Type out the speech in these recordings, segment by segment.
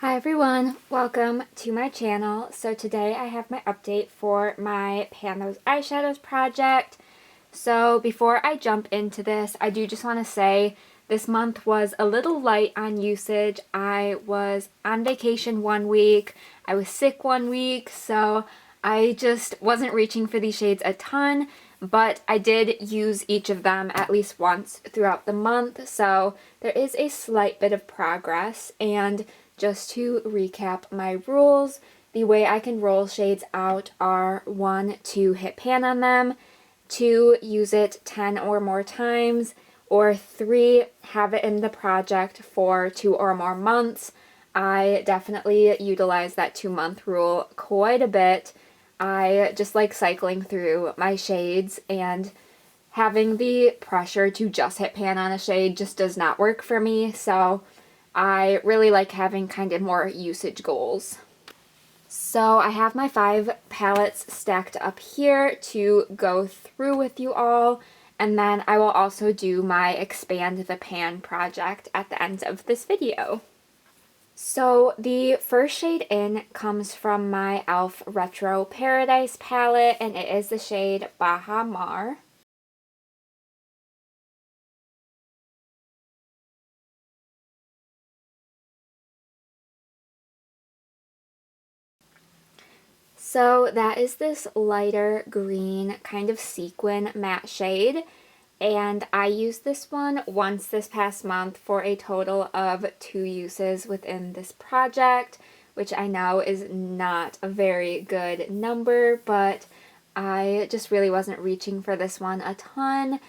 Hi everyone, welcome to my channel. So today I have my update for my Pan Those Eyeshadows project. So before I jump into this, I do just want to say this month was a little light on usage. I was on vacation one week, I was sick one week, so I just wasn't reaching for these shades a ton, but I did use each of them at least once throughout the month, so there is a slight bit of progress. And just to recap my rules, the way I can roll shades out are 1, to hit pan on them, 2, use it 10 or more times, or 3, have it in the project for 2 or more months. I definitely utilize that 2-month rule quite a bit. I just like cycling through my shades, and having the pressure to just hit pan on a shade just does not work for me, so I really like having kind of more usage goals. So I have my 5 palettes stacked up here to go through with you all, and then I will also do my Expand the Pan project at the end of this video. So the first shade in comes from my e.l.f. Retro Paradise palette, and it is the shade Baha Mar. So that is this lighter green kind of sequin matte shade, and I used this one once this past month for a total of 2 uses within this project, which I know is not a very good number, but I just really wasn't reaching for this one a ton,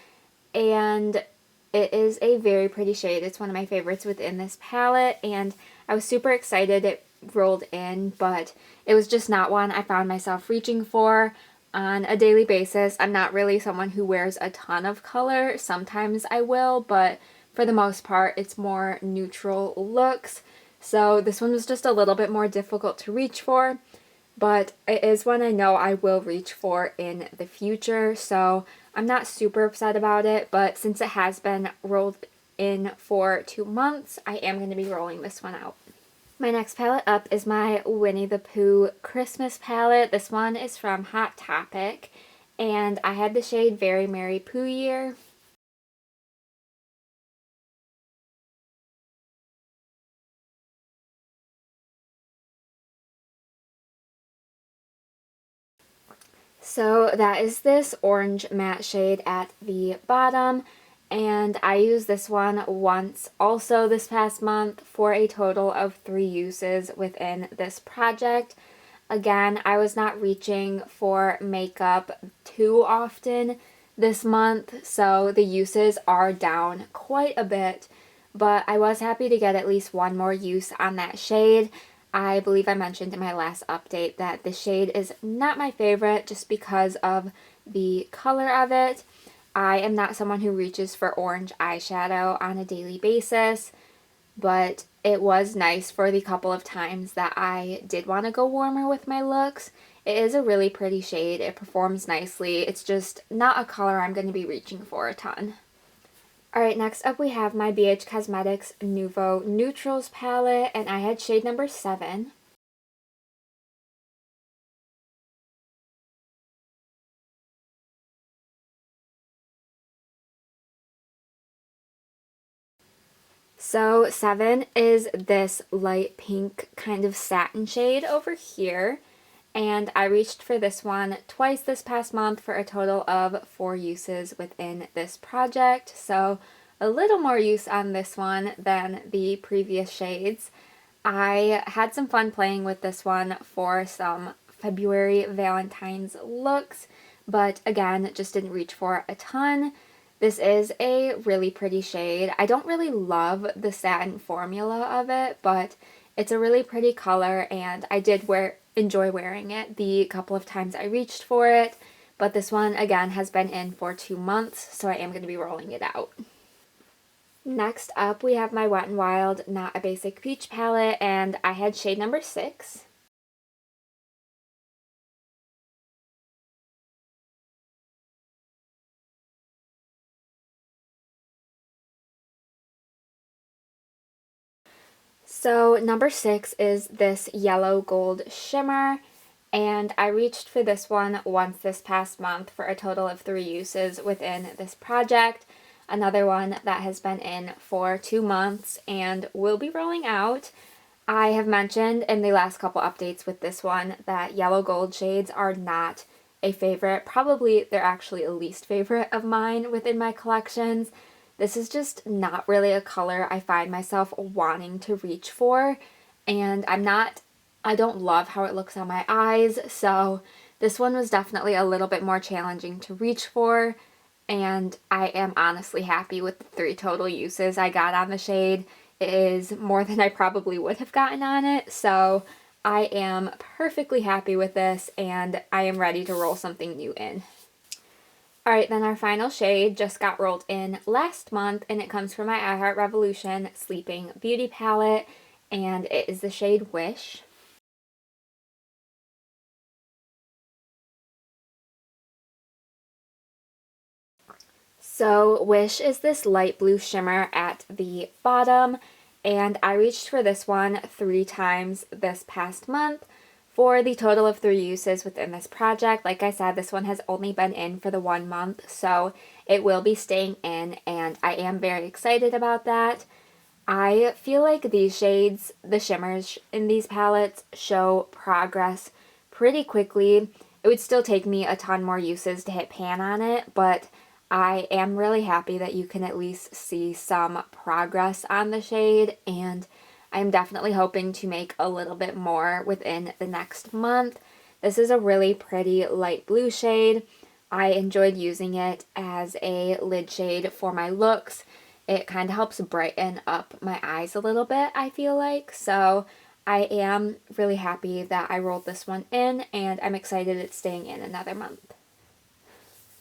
and it is a very pretty shade. It's one of my favorites within this palette, and I was super excited it rolled in, but it was just not one I found myself reaching for on a daily basis. I'm not really someone who wears a ton of color. Sometimes I will, but for the most part it's more neutral looks. So this one was just a little bit more difficult to reach for, but it is one I know I will reach for in the future, so I'm not super upset about it, but since it has been rolled in for 2 months, I am going to be rolling this one out. My next palette up is my Winnie the Pooh Christmas palette. This one is from Hot Topic, and I had the shade Very Merry Pooh Year. So that is this orange matte shade at the bottom, and I used this one once also this past month for a total of 3 uses within this project. Again, I was not reaching for makeup too often this month, so the uses are down quite a bit, but I was happy to get at least one more use on that shade. I believe I mentioned in my last update that the shade is not my favorite just because of the color of it. I am not someone who reaches for orange eyeshadow on a daily basis, but it was nice for the couple of times that I did want to go warmer with my looks. It is a really pretty shade. It performs nicely. It's just not a color I'm going to be reaching for a ton. Alright, next up we have my BH Cosmetics Nouveau Neutrals palette, and I had shade number 7. So 7 is this light pink kind of satin shade over here, and I reached for this one twice this past month for a total of 4 uses within this project, so a little more use on this one than the previous shades. I had some fun playing with this one for some February Valentine's looks, but again, just didn't reach for a ton. This is a really pretty shade. I don't really love the satin formula of it, but it's a really pretty color, and I did enjoy wearing it the couple of times I reached for it, but this one again has been in for 2 months, so I am going to be rolling it out. Next up we have my Wet n Wild Not a Basic Peach palette, and I had shade number 6. So number 6 is this yellow gold shimmer, and I reached for this one once this past month for a total of 3 uses within this project. Another one that has been in for 2 months and will be rolling out. I have mentioned in the last couple updates with this one that yellow gold shades are not a favorite. Probably they're actually a least favorite of mine within my collections. This is just not really a color I find myself wanting to reach for, and I don't love how it looks on my eyes, so this one was definitely a little bit more challenging to reach for, and I am honestly happy with the 3 total uses I got on the shade. It is more than I probably would have gotten on it, so I am perfectly happy with this, and I am ready to roll something new in. Alright, then our final shade just got rolled in last month, and it comes from my I Heart Revolution Sleeping Beauty palette, and it is the shade Wish. So Wish is this light blue shimmer at the bottom, and I reached for this one 3 times this past month for the total of 3 uses within this project. Like I said, this one has only been in for the 1 month, so it will be staying in, and I am very excited about that. I feel like these shades, the shimmers in these palettes, show progress pretty quickly. It would still take me a ton more uses to hit pan on it, but I am really happy that you can at least see some progress on the shade, and I'm definitely hoping to make a little bit more within the next month. This is a really pretty light blue shade. I enjoyed using it as a lid shade for my looks. It kind of helps brighten up my eyes a little bit, I feel like. So I am really happy that I rolled this one in, and I'm excited it's staying in another month.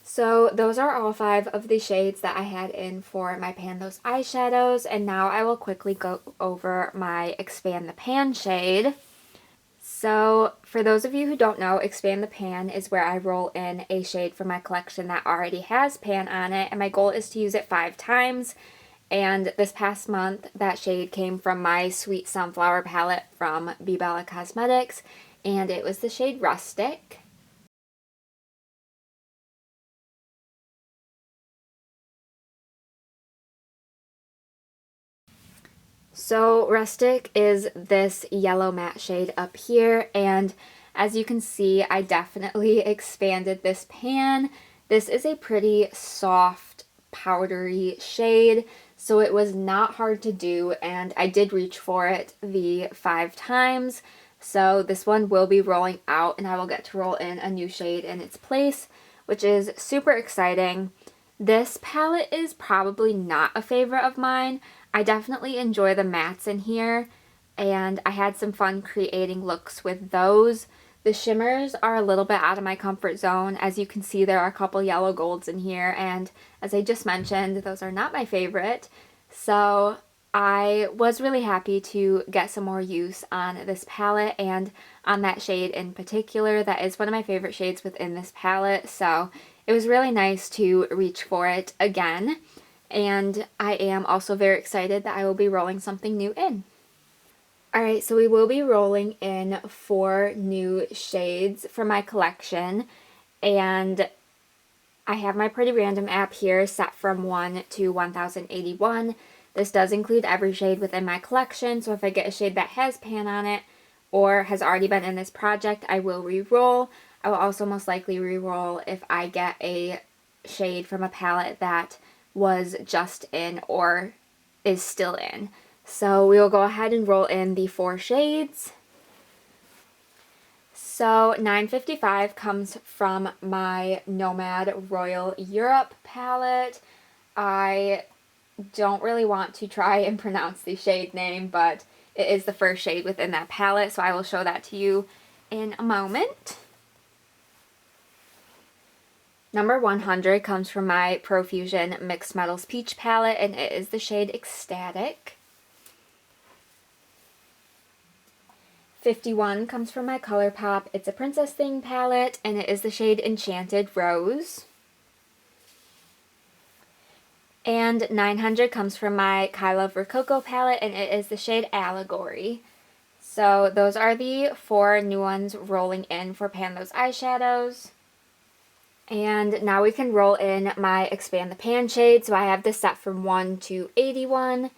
So those are all 5 of the shades that I had in for my Pan Those eyeshadows, and now I will quickly go over my Expand the Pan shade. So for those of you who don't know, Expand the Pan is where I roll in a shade from my collection that already has pan on it, and my goal is to use it 5 times. And this past month, that shade came from my Sweet Sunflower palette from Be Bella Cosmetics, and it was the shade Rustic. So Rustic is this yellow matte shade up here, and as you can see, I definitely expanded this pan. This is a pretty soft, powdery shade, so it was not hard to do, and I did reach for it the 5 times. So this one will be rolling out, and I will get to roll in a new shade in its place, which is super exciting. This palette is probably not a favorite of mine. I definitely enjoy the mattes in here, and I had some fun creating looks with those. The shimmers are a little bit out of my comfort zone. As you can see, there are a couple yellow golds in here, and as I just mentioned, those are not my favorite. So I was really happy to get some more use on this palette and on that shade in particular. That is one of my favorite shades within this palette, so it was really nice to reach for it again. And I am also very excited that I will be rolling something new in. Alright, so we will be rolling in 4 new shades from my collection, and I have my Pretty Random app here set from 1 to 1081. This does include every shade within my collection, so if I get a shade that has pan on it or has already been in this project, I will re-roll. I will also most likely re-roll if I get a shade from a palette that was just in or is still in. So we will go ahead and roll in the 4 shades. So 955 comes from my Nomad Royal Europe palette. I don't really want to try and pronounce the shade name, but it is the first shade within that palette, so I will show that to you in a moment. Number 100 comes from my Profusion Mixed Metals Peach palette, and it is the shade Ecstatic. 51 comes from my ColourPop It's a Princess Thing palette, and it is the shade Enchanted Rose. And 900 comes from my Kyla Rococo palette, and it is the shade Allegory. So those are the 4 new ones rolling in for Pan Those Eyeshadows. And now we can roll in my Expand the Pan shade. So I have this set from 1 to 81.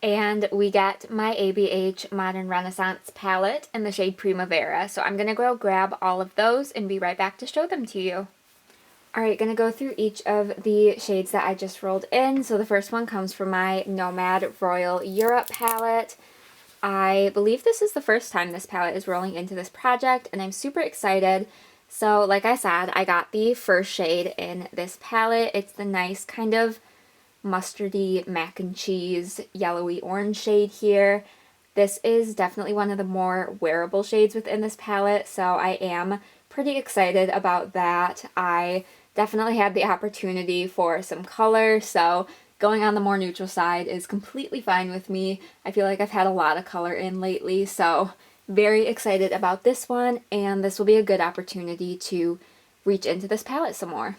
And we get my ABH Modern Renaissance palette in the shade Primavera. So I'm going to go grab all of those and be right back to show them to you. Alright, going to go through each of the shades that I just rolled in. So the first one comes from my Nomad Royal Europe palette. I believe this is the first time this palette is rolling into this project, and I'm super excited. So like I said, I got the first shade in this palette. It's the nice kind of mustardy mac and cheese yellowy orange shade here. This is definitely one of the more wearable shades within this palette, so I am pretty excited about that. I definitely had the opportunity for some color, so going on the more neutral side is completely fine with me. I feel like I've had a lot of color in lately, so very excited about this one, and this will be a good opportunity to reach into this palette some more.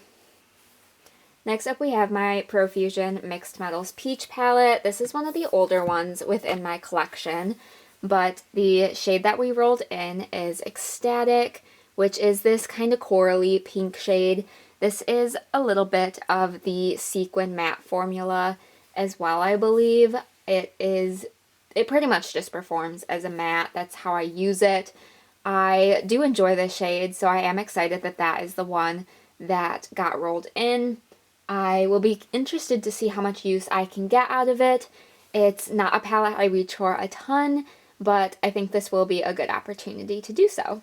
Next up we have my Profusion Mixed Metals Peach palette. This is one of the older ones within my collection, but the shade that we rolled in is Ecstatic, which is this kind of corally pink shade. This is a little bit of the sequin matte formula as well, I believe. It pretty much just performs as a matte. That's how I use it. I do enjoy this shade, so I am excited that that is the one that got rolled in. I will be interested to see how much use I can get out of it. It's not a palette I reach for a ton, but I think this will be a good opportunity to do so.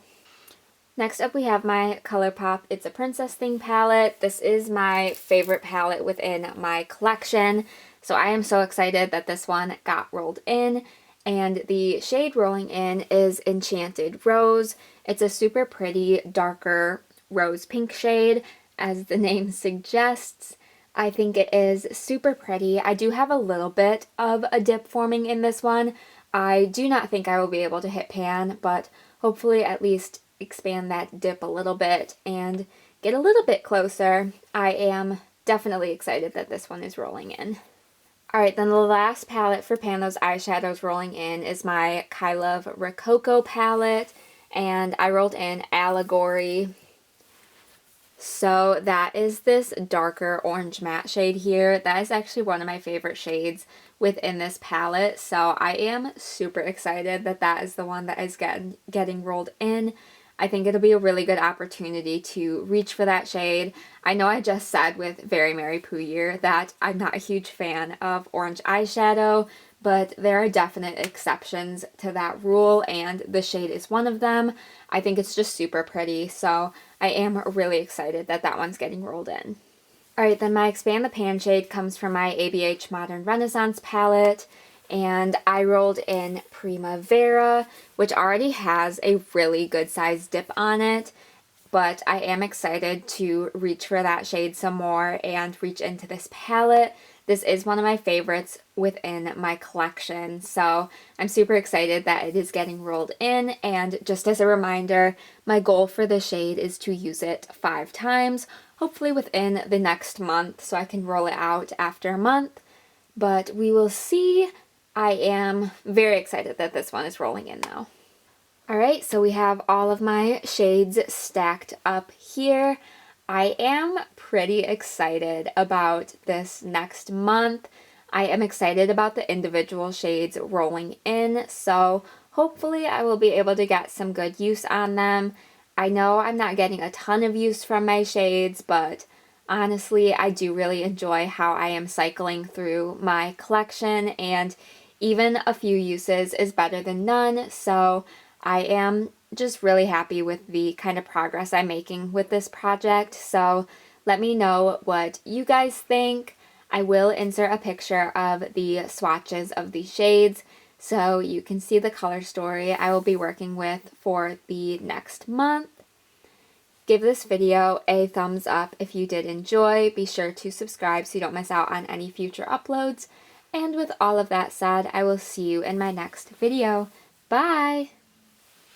Next up we have my ColourPop It's a Princess Thing palette. This is my favorite palette within my collection, so I am so excited that this one got rolled in. And the shade rolling in is Enchanted Rose. It's a super pretty, darker rose pink shade, as the name suggests. I think it is super pretty. I do have a little bit of a dip forming in this one. I do not think I will be able to hit pan, but hopefully at least expand that dip a little bit and get a little bit closer. I am definitely excited that this one is rolling in. Alright, then the last palette for Pan Those Eyeshadows rolling in is my Kyla Rococo palette, and I rolled in Allegory. So that is this darker orange matte shade here. That is actually one of my favorite shades within this palette, so I am super excited that that is the one that is getting rolled in. I think it'll be a really good opportunity to reach for that shade. I know I just said with Very Merry Pooh Year that I'm not a huge fan of orange eyeshadow, but there are definite exceptions to that rule, and the shade is one of them. I think it's just super pretty, so I am really excited that that one's getting rolled in. Alright, then my Expand the Pan shade comes from my ABH Modern Renaissance palette, and I rolled in Primavera, which already has a really good size dip on it, but I am excited to reach for that shade some more and reach into this palette. This is one of my favorites within my collection, so I'm super excited that it is getting rolled in. And just as a reminder, my goal for this shade is to use it 5 times, hopefully within the next month, so I can roll it out after a month, but we will see. I am very excited that this one is rolling in though. Alright, so we have all of my shades stacked up here. I am pretty excited about this next month. I am excited about the individual shades rolling in, so hopefully I will be able to get some good use on them. I know I'm not getting a ton of use from my shades, but honestly, I do really enjoy how I am cycling through my collection, and even a few uses is better than none, so I am just really happy with the kind of progress I'm making with this project. So let me know what you guys think. I will insert a picture of the swatches of the shades so you can see the color story I will be working with for the next month. Give this video a thumbs up if you did enjoy. Be sure to subscribe so you don't miss out on any future uploads. And with all of that said, I will see you in my next video. Bye!